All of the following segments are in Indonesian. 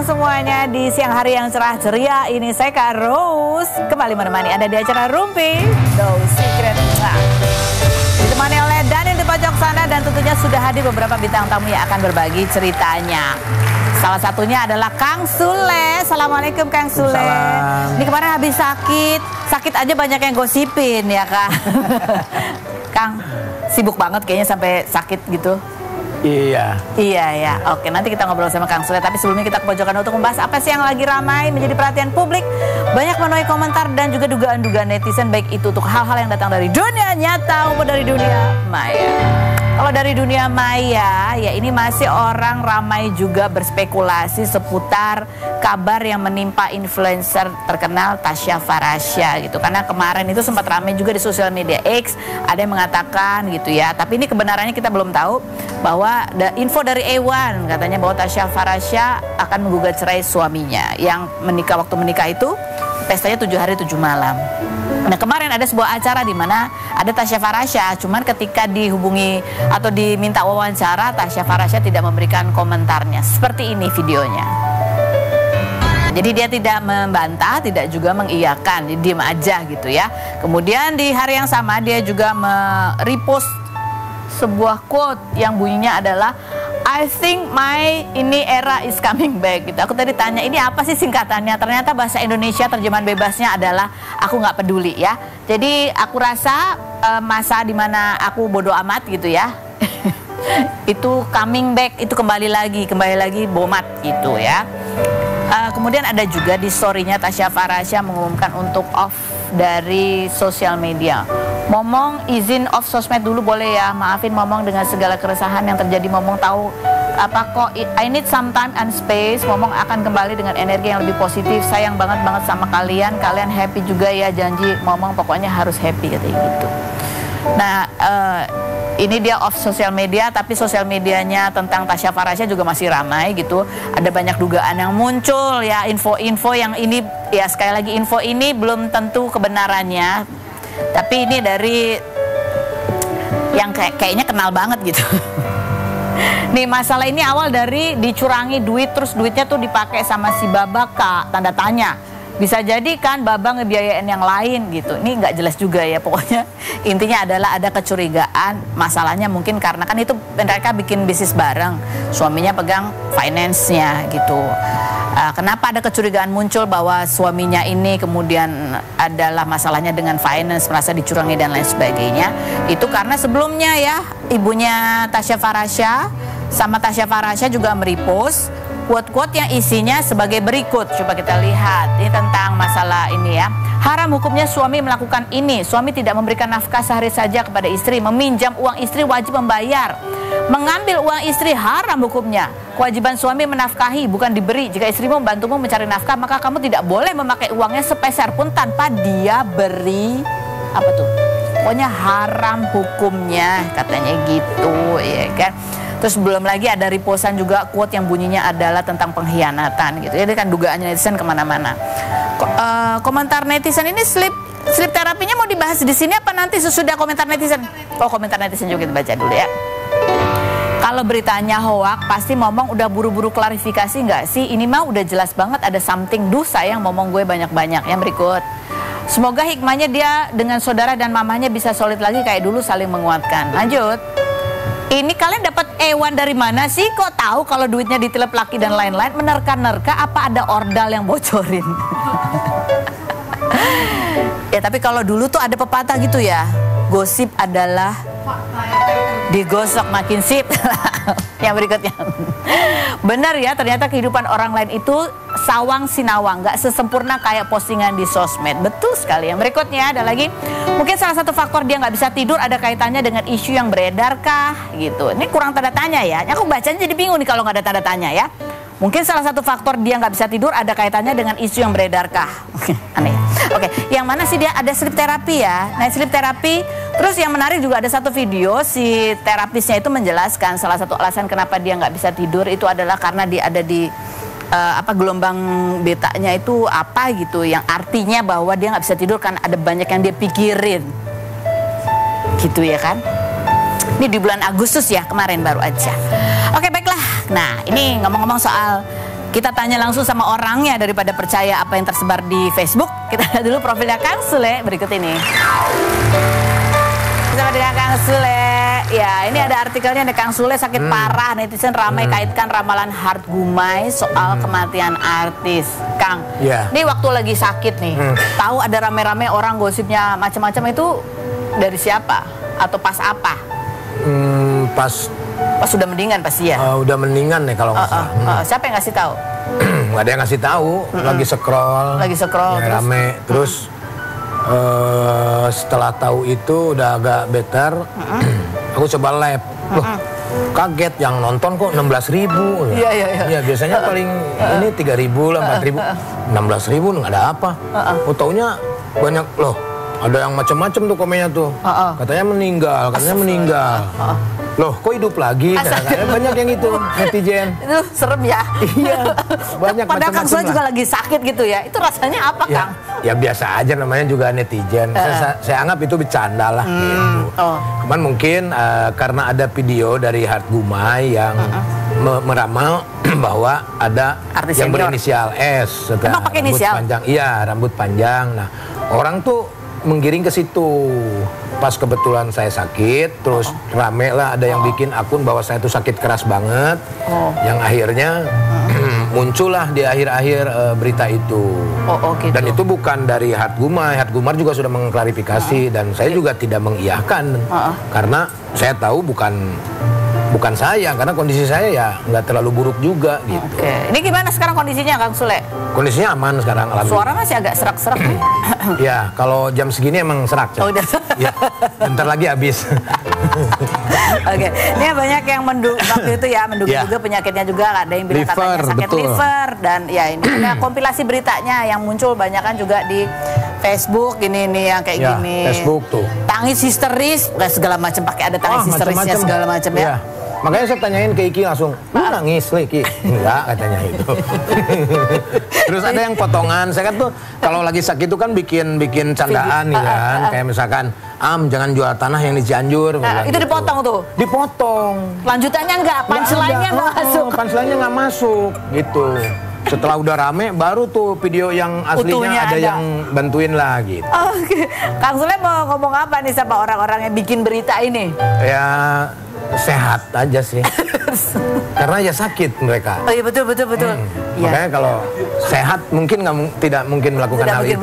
semuanya di siang hari yang cerah ceria ini. Saya Kak Rose kembali menemani Anda di acara Rumpi No Secret. Ditemani oleh Daniel di pojok sana dan tentunya sudah hadir beberapa bintang tamu yang akan berbagi ceritanya. Salah satunya adalah Kang Sule. Assalamualaikum Kang Sule. Salam. Ini kemarin habis sakit aja banyak yang gosipin ya Kak. Kang sibuk banget kayaknya sampai sakit gitu. Iya. Iya ya, oke nanti kita ngobrol sama Kang Sule. Tapi sebelumnya kita ke pojokan untuk membahas apa sih yang lagi ramai menjadi perhatian publik. Banyak menuai komentar dan juga dugaan-dugaan netizen, baik itu untuk hal-hal yang datang dari dunia nyata maupun dari dunia maya. Kalau dari dunia maya, ya ini masih orang ramai juga berspekulasi seputar kabar yang menimpa influencer terkenal Tasya Farasya gitu. Karena kemarin itu sempat ramai juga di sosial media X, ada yang mengatakan gitu ya. Tapi ini kebenarannya kita belum tahu, bahwa info dari A1 katanya bahwa Tasya Farasya akan menggugat cerai suaminya yang menikah, waktu menikah itu pestanya 7 hari 7 malam. Nah kemarin ada sebuah acara di mana ada Tasya Farasya, cuman ketika dihubungi atau diminta wawancara, Tasya Farasya tidak memberikan komentarnya. Seperti ini videonya. Jadi dia tidak membantah, tidak juga mengiyakan, dia diam aja gitu ya. Kemudian di hari yang sama dia juga merepost sebuah quote yang bunyinya adalah I think my ini era is coming back gitu. Aku tadi tanya ini apa sih singkatannya, ternyata bahasa Indonesia terjemahan bebasnya adalah aku nggak peduli ya. Jadi aku rasa masa dimana aku bodoh amat gitu ya itu coming back, itu kembali lagi bomat gitu ya. Kemudian ada juga di story-nya Tasya Farasya mengumumkan untuk off dari sosial media. Momong izin off sosmed dulu boleh ya, maafin Momong dengan segala keresahan yang terjadi. Momong tahu apa kok, I need some time and space. Momong akan kembali dengan energi yang lebih positif. Sayang banget sama kalian, kalian happy juga ya, janji Momong pokoknya harus happy katanya gitu. Nah ini dia off sosial media, tapi sosial medianya tentang Tasya Farasya juga masih ramai gitu. Ada banyak dugaan yang muncul ya, info-info yang ini ya, sekali lagi info ini belum tentu kebenarannya, tapi ini dari yang kayaknya kenal banget gitu. Nih masalah ini awal dari dicurangi duit, terus duitnya tuh dipakai sama si Babak, Kak, tanda tanya. Bisa jadi kan Baba ngebiayain yang lain gitu. Ini nggak jelas juga ya, pokoknya intinya adalah ada kecurigaan. Masalahnya mungkin karena kan itu mereka bikin bisnis bareng, suaminya pegang finance-nya gitu. Kenapa ada kecurigaan muncul bahwa suaminya ini kemudian adalah masalahnya dengan finance, merasa dicurangi dan lain sebagainya. Itu karena sebelumnya ya ibunya Tasya Farasya sama Tasya Farasya juga merepost quote-quote yang isinya sebagai berikut. Coba kita lihat, ini tentang masalah ini ya. Haram hukumnya suami melakukan ini. Suami tidak memberikan nafkah sehari saja kepada istri. Meminjam uang istri wajib membayar. Mengambil uang istri haram hukumnya. Kewajiban suami menafkahi, bukan diberi. Jika istrimu membantumu mencari nafkah, maka kamu tidak boleh memakai uangnya sepeser pun tanpa dia beri. Apa tuh? Pokoknya haram hukumnya, katanya gitu ya kan. Terus belum lagi ada reposan juga quote yang bunyinya adalah tentang pengkhianatan gitu. Jadi kan dugaannya netizen kemana-mana. Komentar netizen ini sleep terapinya mau dibahas di sini apa nanti sesudah komentar netizen? Oh komentar netizen juga kita baca dulu ya. Kalau beritanya hoak pasti Momong udah buru-buru klarifikasi nggak sih? Ini mah udah jelas banget ada something sayang Momong gue banyak-banyak. Yang berikut. Semoga hikmahnya dia dengan saudara dan mamanya bisa solid lagi kayak dulu, saling menguatkan. Lanjut. Ini kalian dapat ewan dari mana sih? Kok tahu kalau duitnya ditilep laki dan lain-lain? Menerka-nerka apa ada ordal yang bocorin? Ya tapi kalau dulu tuh ada pepatah gitu ya, gosip adalah digosok makin sip. Yang berikutnya, benar ya, ternyata kehidupan orang lain itu sawang sinawang, nggak sesempurna kayak postingan di sosmed. Betul sekali. Yang berikutnya ada lagi, mungkin salah satu faktor dia nggak bisa tidur ada kaitannya dengan isu yang beredar kah gitu. Ini kurang tanda tanya ya, aku bacanya jadi bingung nih kalau nggak ada tanda tanya ya. Mungkin salah satu faktor dia nggak bisa tidur ada kaitannya dengan isu yang beredar kah. Aneh. Oke, yang mana sih dia ada sleep terapi ya. Nah sleep terapi, terus yang menarik juga ada satu video si terapisnya itu menjelaskan salah satu alasan kenapa dia nggak bisa tidur itu adalah karena dia ada di gelombang betanya itu apa gitu, yang artinya bahwa dia nggak bisa tidur kan ada banyak yang dia pikirin gitu ya kan. Ini di bulan Agustus ya, kemarin baru aja. Oke baiklah, nah ini ngomong-ngomong soal Kita tanya langsung sama orangnya daripada percaya apa yang tersebar di Facebook. Kita lihat dulu profilnya Kang Sule berikut ini. Bersama dengan Kang Sule. Ya, ini ada artikelnya nih, Kang Sule sakit parah, netizen ramai kaitkan ramalan Hart Gumai soal kematian artis. Kang, ini waktu lagi sakit nih, tahu ada rame-rame orang gosipnya macam-macam itu dari siapa? Atau pas apa? Pas sudah mendingan pasti ya? Udah mendingan nih kalau nggak salah. Siapa yang ngasih tahu? Nggak ada yang ngasih tahu, lagi scroll. Ya, rame, terus setelah tahu itu udah agak better, aku coba live. Loh, kaget yang nonton kok 16.000. Iya, biasanya paling ini 3.000 lah, 4.000. 16.000 nggak ada apa. Taunya banyak loh. Ada yang macam-macam tuh komennya tuh. Katanya meninggal. Loh, kok hidup lagi? Banyak yang itu, netizen. Itu serem ya? Iya, banyak macam-macam. Padahal Kang Sule juga lagi sakit gitu ya. Itu rasanya apa, Kang? Ya biasa aja, namanya juga netizen. Saya anggap itu bercanda lah gitu. Cuman mungkin karena ada video dari Hart Gumai yang meramal bahwa ada artis yang senior berinisial S. Emang pakai inisial? Panjang. Iya, rambut panjang. Nah, orang tuh menggiring ke situ. Pas kebetulan saya sakit, terus rame lah ada yang bikin akun bahwa saya tuh sakit keras banget, yang akhirnya muncullah di akhir-akhir berita itu. Gitu. Dan itu bukan dari Hart Gumai. Hart Gumai juga sudah mengklarifikasi dan saya juga tidak mengiyakan karena saya tahu bukan saya, karena kondisi saya ya nggak terlalu buruk juga gitu. Ini gimana sekarang kondisinya, Kang Sule? Kondisinya aman sekarang, alhamdulillah. Suara masih agak serak-serak. Ya, kalau jam segini emang serak. Udah. Ya, bentar lagi habis. Ini banyak yang waktu itu ya menduga-duga penyakitnya juga, ada yang bilang katanya sakit liver, dan ya ini ada kompilasi beritanya yang muncul banyak kan juga di Facebook ini yang kayak gini. Facebook tuh. Tangis histeris, segala macam, pakai ada tangis histerisnya segala macam ya. Makanya saya tanyain ke Iki langsung, lu nangis Iki? Enggak, katanya itu. Terus ada yang potongan, saya kan tuh kalau lagi sakit itu kan bikin candaan gitu kan, kayak misalkan, jangan jual tanah yang di Cianjur. Itu dipotong tuh? Dipotong. Lanjutannya enggak, punchline-nya enggak masuk. Punchline-nya enggak masuk, gitu. Setelah udah rame, baru tuh video yang aslinya ada yang bantuin lah gitu. Kang Sule mau ngomong apa nih sama orang-orang yang bikin berita ini? Ya sehat aja sih. Karena ya sakit mereka. Iya betul. Makanya kalau sehat mungkin tidak mungkin melakukan hal itu.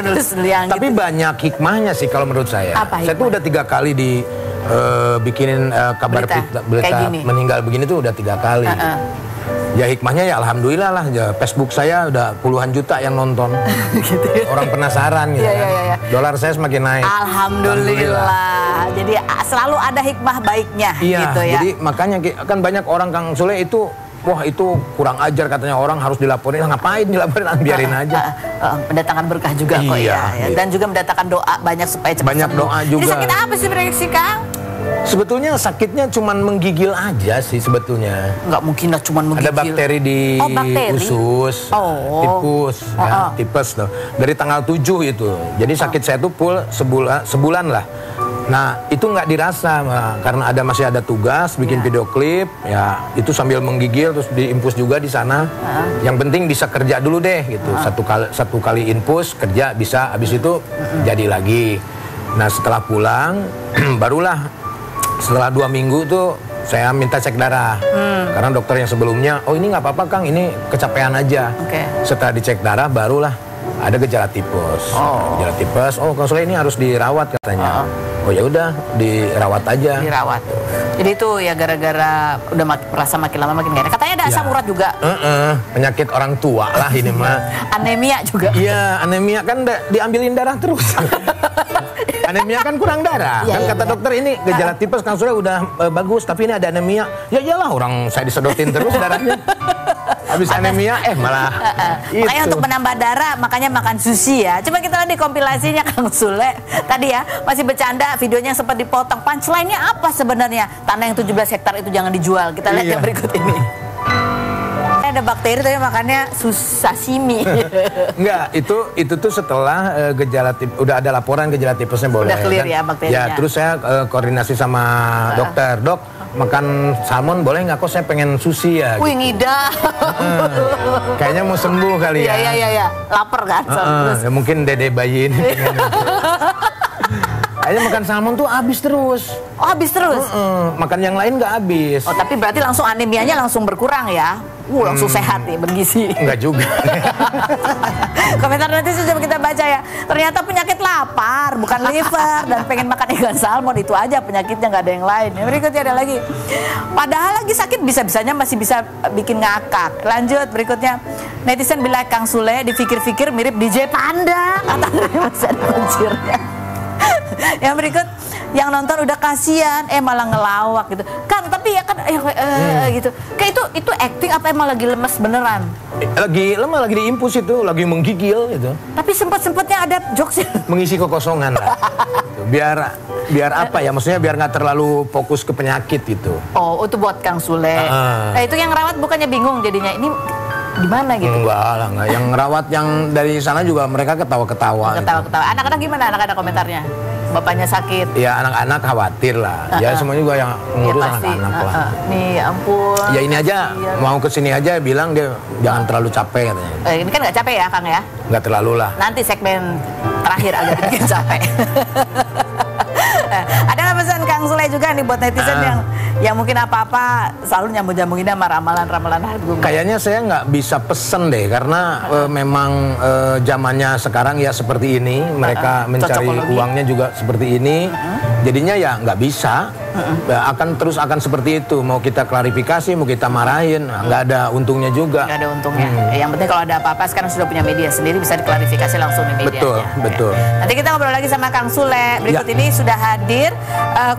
Tapi gitu. Banyak hikmahnya sih kalau menurut saya. Saya tuh udah 3 kali bikinin kabar berita meninggal begini tuh udah 3 kali. Ya hikmahnya ya alhamdulillah lah, ya, Facebook saya udah puluhan juta yang nonton. Gitu ya. Orang penasaran gitu kan. Dolar saya semakin naik. Alhamdulillah. Jadi selalu ada hikmah baiknya gitu ya. Jadi makanya kan banyak orang Kang Sule itu, wah itu kurang ajar katanya, orang harus dilaporin. Ngapain dilaporin, biarin aja. Mendatangkan berkah juga kok ya. Dan juga mendatangkan doa banyak supaya cepat banyak sembuh. Doa juga. Jadi sakit apa sih prediksi Kang? Sebetulnya sakitnya cuman menggigil aja sih sebetulnya. Nggak mungkin lah cuman menggigil. Ada bakteri di usus, tipes tuh. Dari tanggal 7 itu. Jadi sakit saya tuh full sebulan lah. Nah itu nggak dirasa, karena masih ada tugas bikin video klip, ya itu sambil menggigil terus diinfus juga di sana. Yang penting bisa kerja dulu deh gitu. Satu kali infus kerja bisa, habis itu jadi lagi. Nah setelah pulang barulah. Setelah 2 minggu tuh saya minta cek darah, karena dokter yang sebelumnya, ini nggak apa-apa Kang, ini kecapean aja. Setelah dicek darah barulah ada gejala tipes. Gejala tipes, Kang Sule ini harus dirawat katanya. Ya udah dirawat aja. Dirawat. Jadi itu ya gara-gara udah merasa makin lama makin gak enak. Katanya ada asam urat juga. Penyakit orang tua lah ini mah. Anemia juga. Iya, anemia kan diambilin darah terus. Anemia kan kurang darah. Kan kata dokter ini gejala tipes Kang Sule udah bagus, tapi ini ada anemia. Ya iyalah, orang saya disedotin terus darahnya. Habis anemia malah makanya untuk menambah darah makanya makan sushi ya. Coba kita lihat di kompilasinya Kang Sule. Tadi ya masih bercanda, videonya sempat dipotong. Punchline-nya apa sebenarnya? Tanah yang 17 hektar itu jangan dijual. Kita lihat yang berikut ini. Ada bakteri tapi makannya sashimi. Enggak, itu tuh setelah gejala udah ada laporan gejala tipesnya boleh. Udah clear kan? Ya bakterinya. Ya, terus saya koordinasi sama dokter. Dok, makan salmon boleh nggak, kok saya pengen sushi ya. Wih, ngida. Kayaknya mau sembuh kali ya. Iya. Lapar kan. Ya mungkin dede bayi ini pengen. Kayaknya makan salmon tuh habis terus. Oh, habis terus? Makan yang lain nggak habis. Oh, tapi berarti langsung anemianya langsung berkurang ya? Langsung sehat nih, bergizi. Enggak juga. Komentar netizen coba kita baca ya. Ternyata penyakit lapar, bukan liver. Dan pengen makan ikan salmon, itu aja penyakitnya, nggak ada yang lain. Yang berikutnya ada lagi. Padahal lagi sakit bisa-bisanya masih bisa bikin ngakak. Lanjut berikutnya. Netizen bilang Kang Sule dipikir-pikir mirip DJ Panda. Kata masih ada kuncirnya. Yang berikut, yang nonton udah kasihan, malah ngelawak gitu. Kang, tapi ya kan gitu. Kayak itu acting apa emang lagi lemes beneran? Lagi lemah, lagi diimpus itu, lagi menggigil gitu. Tapi sempet-sempetnya ada jokes. Mengisi kekosongan lah. Biar apa ya? Maksudnya biar nggak terlalu fokus ke penyakit gitu. Oh, itu buat Kang Sule. Nah, itu yang rawat bukannya bingung jadinya. Ini gimana gitu? Enggak. Yang rawat yang dari sana juga mereka ketawa-ketawa. Ketawa-ketawa. Anak-anak gimana? Anak-anak komentarnya? Bapaknya sakit. Ya anak-anak khawatir lah. Ya semua juga yang ngurus anak-anak lah. Nih ampun. Ya ini aja, mau kesini aja bilang dia jangan terlalu capek katanya. Ini kan nggak capek ya Kang ya? Nggak terlalu lah. Nanti segmen terakhir agak bikin capek. Ada pesan Kang Sule juga nih buat netizen yang mungkin apa-apa selalu nyambung-nyambungin sama ramalan-ramalan Hargung. Kayaknya saya nggak bisa pesen deh karena memang zamannya sekarang ya seperti ini, mereka mencari uangnya juga seperti ini, jadinya ya nggak bisa. Akan seperti itu, mau kita klarifikasi, mau kita marahin, nggak ada untungnya juga. Nggak ada untungnya. Yang penting kalau ada apa-apa sekarang sudah punya media sendiri, bisa diklarifikasi langsung di medianya. Betul. Nanti kita ngobrol lagi sama Kang Sule. Berikut ini sudah hadir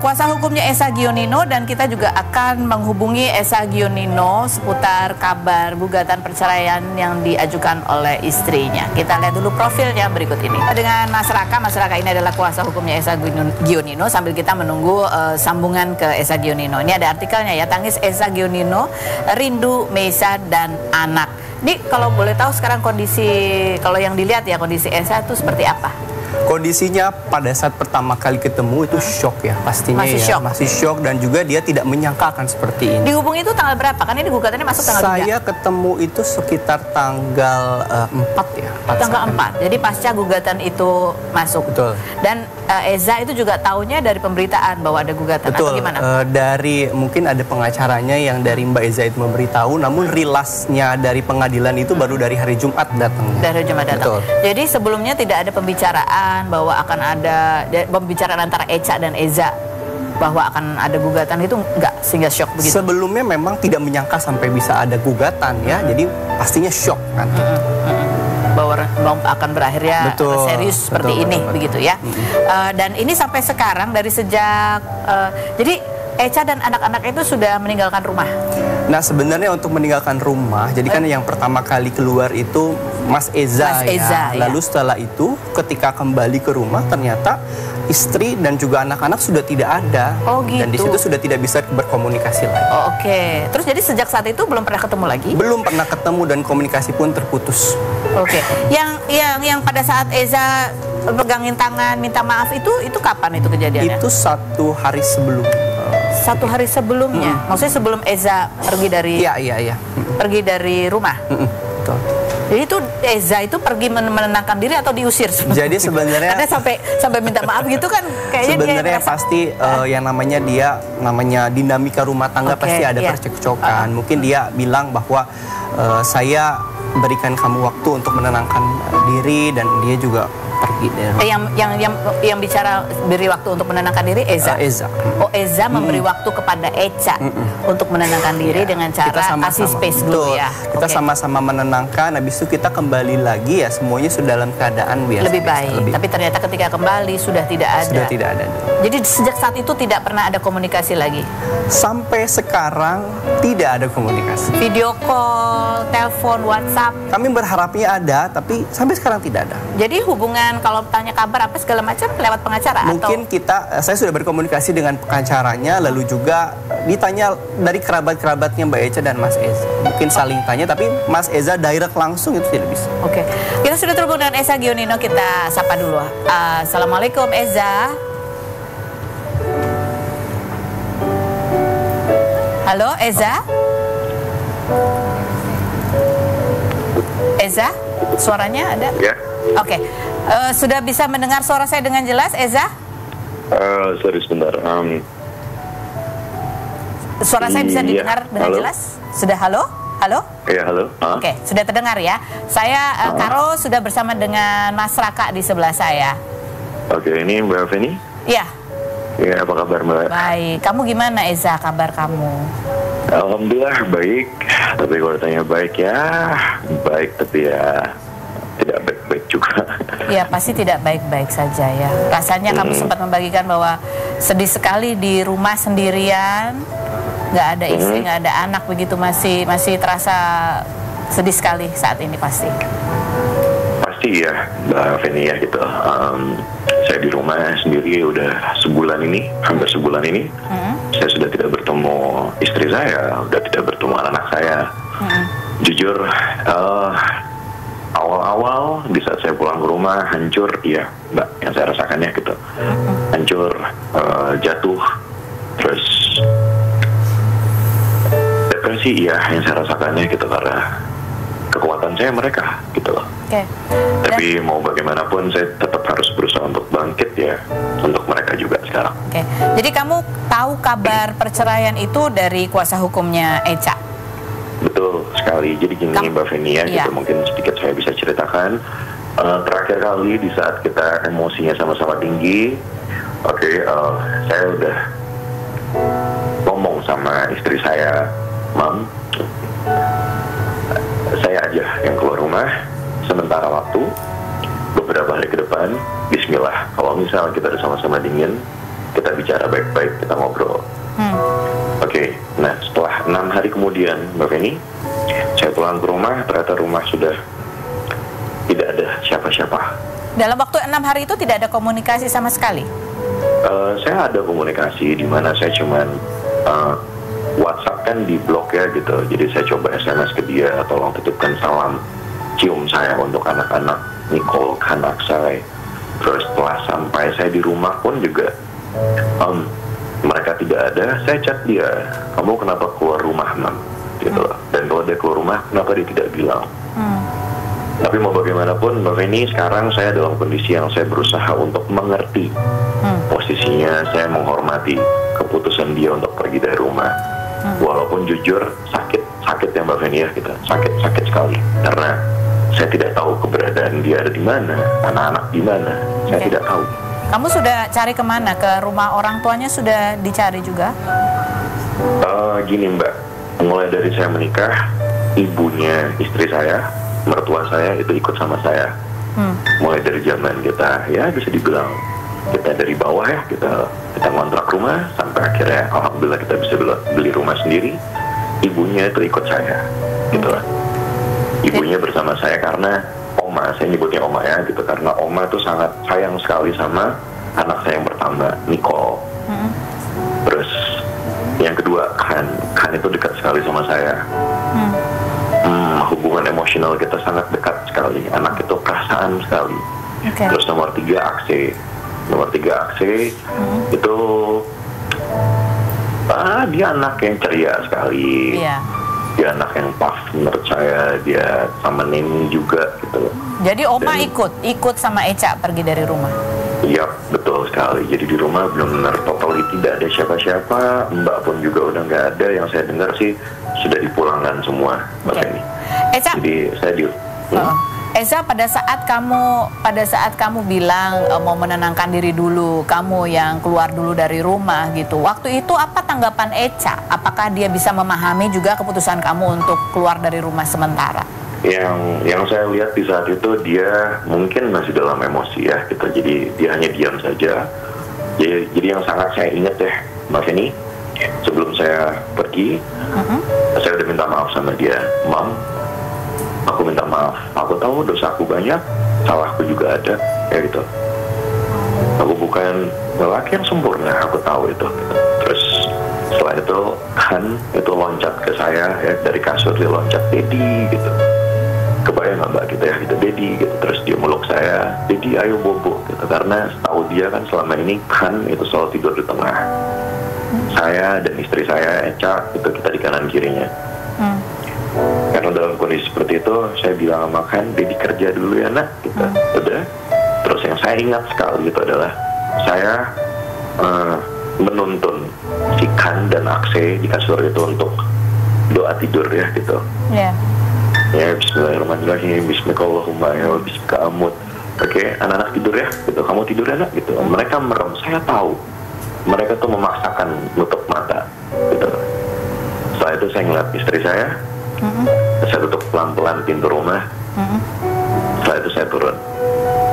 kuasa hukumnya Esa Gionino, dan kita juga akan menghubungi Esa Gionino seputar kabar gugatan perceraian yang diajukan oleh istrinya. Kita lihat dulu profilnya berikut ini. Dengan Mas Raka ini adalah kuasa hukumnya Esa Gionino, sambil kita menunggu sambungan ke Esa Gionino. Ini ada artikelnya ya, tangis Esa Gionino, rindu Meisa dan anak. Ini kalau boleh tahu sekarang kondisi, kalau yang dilihat ya kondisi Esa itu seperti apa? Kondisinya pada saat pertama kali ketemu itu shock ya pastinya. Masih shock dan juga dia tidak menyangka akan seperti ini. Dihubungi itu tanggal berapa? Kan ini gugatannya masuk tanggal 3. Saya ketemu itu sekitar tanggal 4 ya. Tanggal 4. Jadi pasca gugatan itu masuk. Betul. Dan Eza itu juga taunya dari pemberitaan bahwa ada gugatan. Betul. Atau gimana? Dari mungkin ada pengacaranya yang dari Mbak Eza itu memberitahu, namun rilasnya dari pengadilan itu baru dari hari Jumat datang. Dari hari Jumat datang. Betul. Jadi sebelumnya tidak ada pembicaraan bahwa akan ada pembicaraan antara Eca dan Eza bahwa akan ada gugatan, itu enggak, sehingga shock begitu. Sebelumnya memang tidak menyangka sampai bisa ada gugatan ya. Jadi pastinya shock kan. Bahwa akan berakhirnya serius seperti ini begitu ya. Dan ini sampai sekarang dari sejak jadi Eca dan anak-anak itu sudah meninggalkan rumah. Nah sebenarnya untuk meninggalkan rumah, jadi kan yang pertama kali keluar itu Mas Eza ya. Lalu setelah itu ketika kembali ke rumah ternyata istri dan juga anak-anak sudah tidak ada. Oh gitu. Dan di situ sudah tidak bisa berkomunikasi lagi. Oh, oke. Terus jadi sejak saat itu belum pernah ketemu lagi? Belum pernah ketemu dan komunikasi pun terputus. Oke. Yang pada saat Eza pegangin tangan minta maaf itu kapan itu kejadiannya? Itu 1 hari sebelum. 1 hari sebelumnya. Maksudnya sebelum Eza pergi dari Iya. Pergi dari rumah. Betul. Jadi itu Eza itu pergi menenangkan diri atau diusir? Jadi sebenarnya karena sampai minta maaf gitu kan kayaknya sebenarnya pasti yang namanya dinamika rumah tangga pasti ada percekcokan. Mungkin dia bilang bahwa saya berikan kamu waktu untuk menenangkan diri, dan dia juga pergi dari yang bicara beri waktu untuk menenangkan diri Eza. Oh, Eza memberi waktu kepada Eca untuk menenangkan diri dengan cara kasih space dulu ya. Kita sama-sama menenangkan, habis itu kita kembali lagi ya, semuanya sudah dalam keadaan biasa. Lebih baik. Tapi ternyata ketika kembali sudah tidak ada. Sudah tidak ada. Jadi sejak saat itu tidak pernah ada komunikasi lagi. Sampai sekarang tidak ada komunikasi. Video call, telepon, WhatsApp. Kami berharapnya ada, tapi sampai sekarang tidak ada. Jadi hubungan kalau tanya kabar apa segala macam lewat pengacara? Mungkin saya sudah berkomunikasi dengan pengacaranya, lalu juga ditanya dari kerabat-kerabatnya Mbak Eca dan Mas Eza. Mungkin saling tanya, tapi Mas Eza direct langsung itu tidak bisa. Oke. Kita sudah terhubung dengan Esa Gionino, kita sapa dulu. Assalamualaikum Eza. Halo, Eza? Eza? Suaranya ada? Ya. Oke. Sudah bisa mendengar suara saya dengan jelas, Eza? Sorry sebentar. Suara saya bisa didengar dengan halo? jelas? Sudah halo? Halo? Iya, halo. Oke, sudah terdengar ya. Saya Karo sudah bersama dengan Mas Raka di sebelah saya. Oke, ini Mbak Feni? Iya. Ya, apa kabar Mbak? Baik. Kamu gimana, Eza? Kabar kamu? Alhamdulillah baik. Tapi kalau tanya baik ya, baik tapi ya tidak baik-baik juga. Ya, pasti tidak baik-baik saja ya. Rasanya kamu sempat membagikan bahwa sedih sekali di rumah sendirian, nggak ada istri, nggak ada anak, begitu masih terasa sedih sekali saat ini pasti. Pasti ya, Mbak Feni ya gitu. Saya di rumah sendiri udah sebulan ini, hampir sebulan ini. Saya sudah tidak bertemu istri saya, sudah tidak bertemu anak saya. Jujur, awal-awal di saat saya pulang ke rumah hancur, ya Mbak, yang saya rasakannya gitu. Hancur, jatuh, terus depresi, ya yang saya rasakannya gitu, karena kekuatan saya mereka gitu loh. Oke. Tapi mau bagaimanapun saya tetap harus berusaha untuk bangkit ya untuk mereka juga sekarang. Oke. Jadi kamu tahu kabar perceraian itu dari kuasa hukumnya Eca? Betul sekali. Jadi gini Mbak Feni ya, gitu, mungkin sedikit saya bisa ceritakan. Terakhir kali di saat kita emosinya sama-sama tinggi, saya udah ngomong sama istri saya, Mam, saya aja yang keluar rumah sementara waktu, beberapa hari ke depan, bismillah, kalau misalnya kita udah sama-sama dingin, kita bicara baik-baik, kita ngobrol. Oke, nah setelah 6 hari kemudian, Mbak Feni, saya pulang ke rumah, ternyata rumah sudah tidak ada siapa-siapa. Dalam waktu 6 hari itu tidak ada komunikasi sama sekali? Saya ada komunikasi, di mana saya cuman WhatsApp kan di blok ya gitu, jadi saya coba SMS ke dia, tolong titipkan salam cium saya untuk anak-anak Nicole, anak saya. Terus setelah sampai saya di rumah pun juga mereka tidak ada, saya chat dia, kamu kenapa keluar rumah Mam? Gitu. Dan kalau dia keluar rumah, kenapa dia tidak bilang? Tapi mau bagaimanapun Mbak Feni, sekarang saya dalam kondisi yang saya berusaha untuk mengerti posisinya, saya menghormati keputusan dia untuk pergi dari rumah. Walaupun jujur sakit ya Mbak Feni ya, gitu. Sakit sekali karena saya tidak tahu keberadaan dia ada di mana, anak-anak di mana, saya tidak tahu. Kamu sudah cari kemana? Ke rumah orang tuanya sudah dicari juga? Gini Mbak, mulai dari saya menikah, ibunya istri saya, mertua saya itu ikut sama saya. Mulai dari zaman kita, ya bisa dibilang kita dari bawah ya, kita ngontrak rumah sampai akhirnya alhamdulillah kita bisa beli rumah sendiri. Ibunya itu ikut saya, gitu lah. Ibunya bersama saya karena oma, saya nyebutnya oma ya, gitu, karena oma itu sangat sayang sekali sama anak saya yang pertama, Nicole. Terus yang kedua, Kan itu dekat sekali sama saya. Hubungan emosional kita sangat dekat sekali, anak itu perasaan sekali. Terus nomor 3, Akse. Nomor 3, Akse itu dia anak yang ceria sekali. Dia anak yang tough menurut saya, dia sama Neni juga gitu. Jadi Oma ikut sama Eca pergi dari rumah? Iya, betul sekali. Jadi di rumah benar-benar totally tidak ada siapa-siapa. Mbak pun juga udah nggak ada. Yang saya dengar sih sudah dipulangkan semua, Mbak Feni. Eca, jadi saya Eza, pada saat kamu bilang mau menenangkan diri dulu, kamu yang keluar dulu dari rumah gitu. Waktu itu apa tanggapan Eca? Apakah dia bisa memahami juga keputusan kamu untuk keluar dari rumah sementara? Yang saya lihat di saat itu dia mungkin masih dalam emosi ya gitu. Jadi dia hanya diam saja. Jadi yang sangat saya ingat deh, Mbak Feni, sebelum saya pergi, saya udah minta maaf sama dia, Mam. Aku minta maaf, aku tahu dosaku banyak, salahku juga ada, ya gitu. Aku bukan lelaki yang sempurna, aku tahu itu. Gitu. Terus setelah itu Kan itu loncat ke saya ya, dari kasur dia loncat, Dedi gitu. Kebayang nggak Mbak gitu ya, gitu Dedi gitu. Terus dia meluk saya, Dedi ayo bobo gitu. Karena tahu dia kan selama ini Kan itu selalu tidur di tengah. Saya dan istri saya, Eca, itu kita di kanan kirinya. Karena dalam kondisi seperti itu, saya bilang sama Khan, Dedi kerja dulu ya nak, gitu. Udah. Terus yang saya ingat sekali itu adalah saya menuntun si Khan dan Akse di kasur itu untuk doa tidur ya gitu. Ya Bismillahirrahmanirrahim, Bismillahirrahmanirrahim, Bismillahirrahmanirrahim. Oke, anak-anak tidur ya, gitu. Kamu tidur ya nak, gitu. Mereka merem, saya tahu. Mereka tuh memaksakan nutup mata, gitu. Setelah itu saya ngeliat istri saya, saya tutup pelan-pelan pintu rumah. Setelah itu saya turun.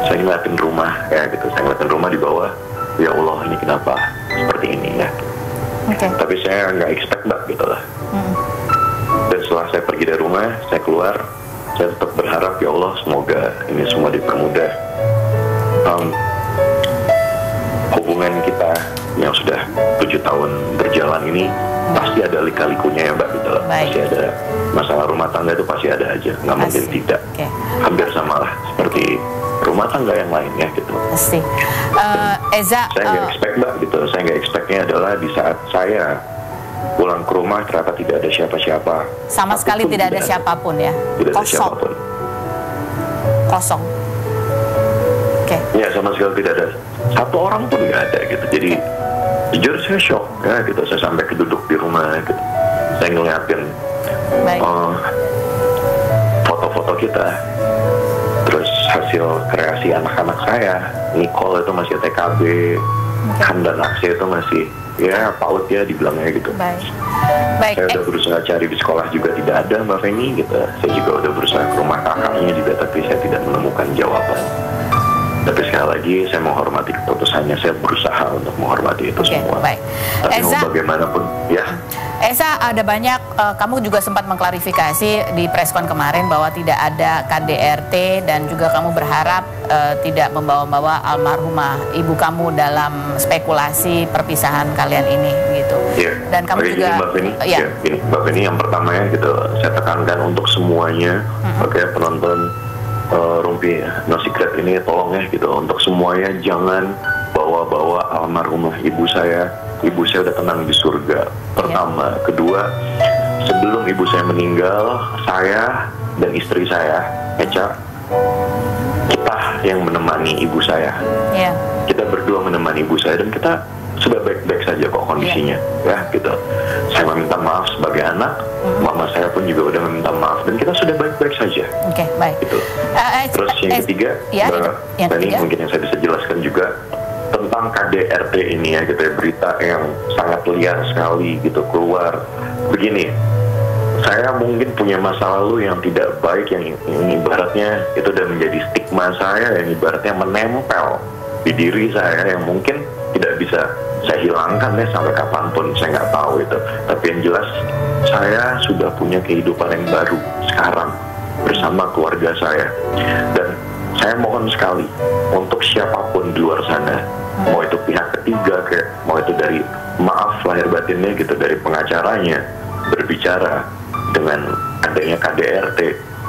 Saya ngeliatin rumah, ya gitu. Saya ngeliatin rumah di bawah. Ya Allah, ini kenapa seperti ini ya? Tapi saya nggak expect banget gitu lah. Dan setelah saya pergi dari rumah, saya keluar, saya tetap berharap ya Allah semoga ini semua dipermudah. Hubungan kita yang sudah 7 tahun berjalan ini pasti ada lika-likunya ya Mbak gitu lah. Pasti ada masalah rumah tangga, itu pasti ada aja, nggak mungkin tidak. Hampir sama lah seperti rumah tangga yang lainnya gitu. Pasti. Eza, saya nggak expect Mbak gitu. Saya nggak expectnya adalah di saat saya pulang ke rumah ternyata tidak ada siapa-siapa. Sama sekali tidak ada siapapun ya. Tidak ada siapapun. Kosong. Ya sama sekali tidak ada. Satu orang pun nggak ada gitu. Jadi jujur saya shock ya gitu. Saya sampai duduk di rumah gitu. Saya ngeliatin foto-foto kita. Terus hasil kreasi anak-anak saya. Nicole itu masih TKB. Han dan Akse itu masih ya PAUD ya dibilangnya gitu. Saya udah berusaha cari di sekolah juga tidak ada Mbak Feni gitu. Saya juga udah berusaha ke rumah kakaknya juga, tapi saya tidak menemukan jawaban. Tapi sekali lagi saya menghormati keputusannya, saya berusaha untuk menghormati itu semua. Tapi mau bagaimanapun ya. Esa, ada banyak, kamu juga sempat mengklarifikasi di preskon kemarin bahwa tidak ada KDRT dan juga kamu berharap tidak membawa-bawa almarhumah ibu kamu dalam spekulasi perpisahan kalian ini gitu. Dan kamu juga Mbak Feni, yang pertama ya gitu, saya tekankan untuk semuanya, penonton Rumpi No Secret ini tolong ya gitu, untuk semuanya jangan bawa-bawa almarhumah ibu saya. Ibu saya udah tenang di surga. Pertama, kedua, sebelum ibu saya meninggal, saya dan istri saya, Eca, kita yang menemani ibu saya. Kita berdua menemani ibu saya dan kita sudah baik-baik saja kok kondisinya, ya gitu. Saya meminta maaf sebagai anak, mama saya pun juga udah meminta maaf dan kita sudah baik-baik saja. Gitu. Terus yang ketiga, ini mungkin yang saya bisa jelaskan juga tentang KDRT ini ya gitu ya, berita yang sangat liar sekali gitu keluar. Begini, saya mungkin punya masa lalu yang tidak baik, yang ibaratnya itu udah menjadi stigma saya, yang ibaratnya menempel di diri saya yang mungkin tidak bisa saya hilangkan ya sampai kapanpun, saya nggak tahu itu. Tapi yang jelas saya sudah punya kehidupan yang baru sekarang bersama keluarga saya. Dan saya mohon sekali untuk siapapun di luar sana, mau itu pihak ketiga kayak, mau itu dari maaf lahir batinnya gitu dari pengacaranya berbicara dengan adanya KDRT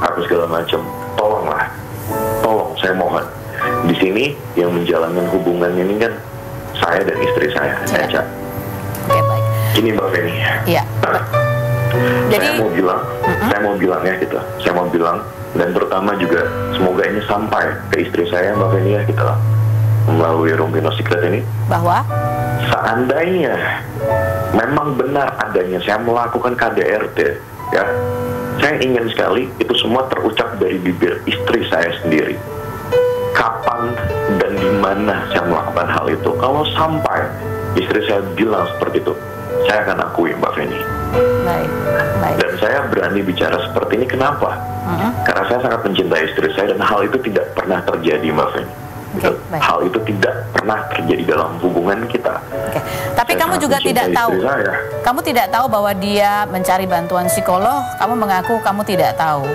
apa segala macam, tolonglah, tolong saya mohon. Di sini yang menjalankan hubungan ini kan saya dan istri saya, Eca. Baik. Ini Mbak Feni. Jadi saya mau bilang ya gitu, saya mau bilang. Dan terutama juga semoga ini sampai ke istri saya Mbak Feni ya gitu lah, melalui Rumpi No Secret ini, bahwa seandainya memang benar adanya saya melakukan KDRT ya, saya ingin sekali itu semua terucap dari bibir istri saya sendiri. Kapan dan di mana saya melakukan hal itu, kalau sampai istri saya bilang seperti itu, saya akan akui Mbak Feni. Dan saya berani bicara seperti ini kenapa? Karena saya sangat mencintai istri saya dan hal itu tidak pernah terjadi Mbak Feni. Hal itu tidak pernah terjadi dalam hubungan kita. Tapi kamu juga tidak tahu. Kamu tidak tahu bahwa dia mencari bantuan psikolog. Kamu mengaku kamu tidak tahu.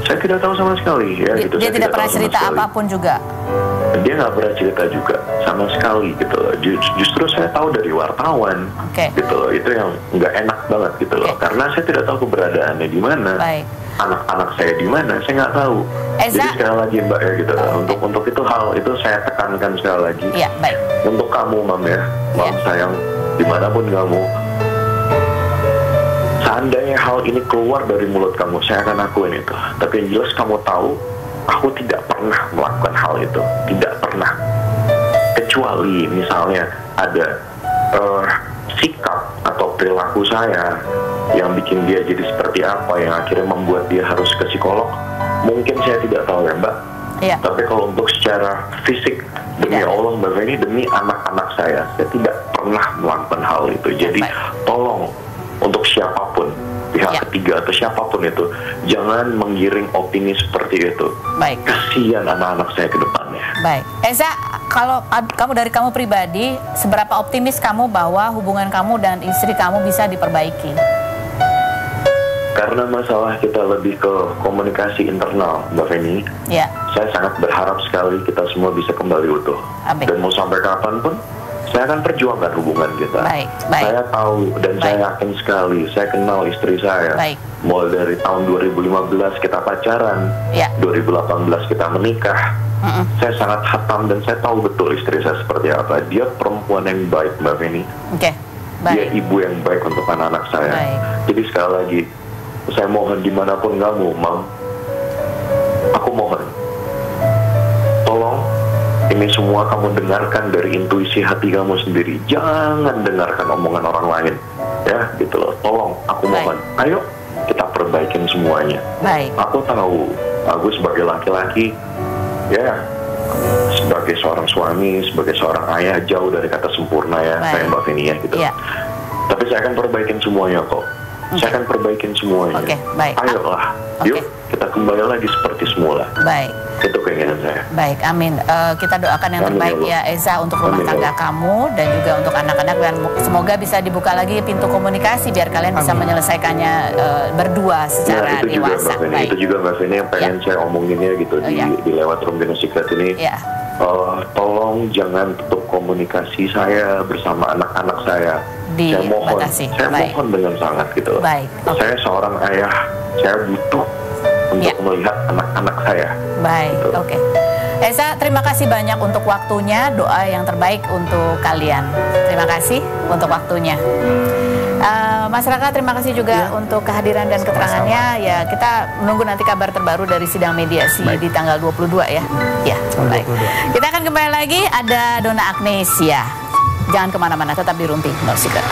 Saya tidak tahu sama sekali ya. Dia tidak pernah cerita apapun juga. Dia nggak pernah cerita juga sama sekali gitu. Justru saya tahu dari wartawan gitu. Itu yang nggak enak banget gitu loh. Karena saya tidak tahu keberadaannya di mana. Anak-anak saya di mana, saya nggak tahu. Jadi sekali lagi Mbak ya gitu. Untuk itu hal itu saya tekankan sekali lagi. Untuk kamu Mam ya, Mam sayang, dimanapun kamu, seandainya hal ini keluar dari mulut kamu, saya akan lakuin itu. Tapi yang jelas kamu tahu, aku tidak pernah melakukan hal itu. Tidak pernah. Kecuali misalnya ada sikap atau perilaku saya yang bikin dia jadi seperti apa, yang akhirnya membuat dia harus ke psikolog. Mungkin saya tidak tahu ya Mbak. Iya. Tapi kalau untuk secara fisik, demi Allah Mbak Feni, demi anak-anak saya tidak pernah melakukan hal itu. Jadi tolong untuk siapapun, pihak ketiga atau siapapun itu, jangan menggiring opini seperti itu. Baik. Kasihan anak-anak saya ke depannya. Baik. Eza, kalau dari kamu pribadi, seberapa optimis kamu bahwa hubungan kamu dan istri kamu bisa diperbaiki? Karena masalah kita lebih ke komunikasi internal, Mbak Feni. Ya. Saya sangat berharap sekali kita semua bisa kembali utuh. Amin. Dan mau sampai kapanpun, saya akan perjuangkan hubungan kita. Baik. Saya tahu dan saya yakin sekali, saya kenal istri saya. Baik. Mulai dari tahun 2015 kita pacaran, 2018 kita menikah. Saya sangat hatam dan saya tahu betul istri saya seperti apa. Dia perempuan yang baik, Mbak Feni. Oke. Baik. Dia ibu yang baik untuk anak-anak saya. Baik. Jadi sekali lagi, saya mohon dimanapun kamu, Mam, aku mohon, tolong ini semua kamu dengarkan dari intuisi hati kamu sendiri. Jangan dengarkan omongan orang lain, ya, gitu loh. Tolong, aku mohon, ayo kita perbaikin semuanya. Baik. Aku tahu, aku sebagai laki-laki, ya, sebagai seorang suami, sebagai seorang ayah, jauh dari kata sempurna ya, saya Mbak Feni ya, gitu. Tapi saya akan perbaikin semuanya kok. Saya akan perbaikin semuanya. Baik. Ayolah, yuk kita kembali lagi seperti semula. Baik. Itu keinginan saya. Baik, amin. Kita doakan yang terbaik ya Eza untuk rumah tangga kamu dan juga untuk anak-anak, dan semoga bisa dibuka lagi pintu komunikasi biar kalian bisa menyelesaikannya berdua secara dewasa. Itu juga Mbak Feni yang pengen saya omonginnya gitu di lewat Room Dinner Secret ini. Tolong jangan tutup komunikasi saya bersama anak-anak saya. Saya mohon dengan sangat gitu. Saya seorang ayah, saya butuh untuk melihat anak-anak saya. Baik, oke. Eza, terima kasih banyak untuk waktunya. Doa yang terbaik untuk kalian. Terima kasih untuk waktunya. Masyarakat, terima kasih juga untuk kehadiran dan keterangannya. Ya, kita menunggu nanti kabar terbaru dari sidang mediasi di tanggal 22 ya. Ya, baik. Kita akan kembali lagi, ada Donna Agnesia. Jangan kemana-mana, tetap di Room Dinner Secret.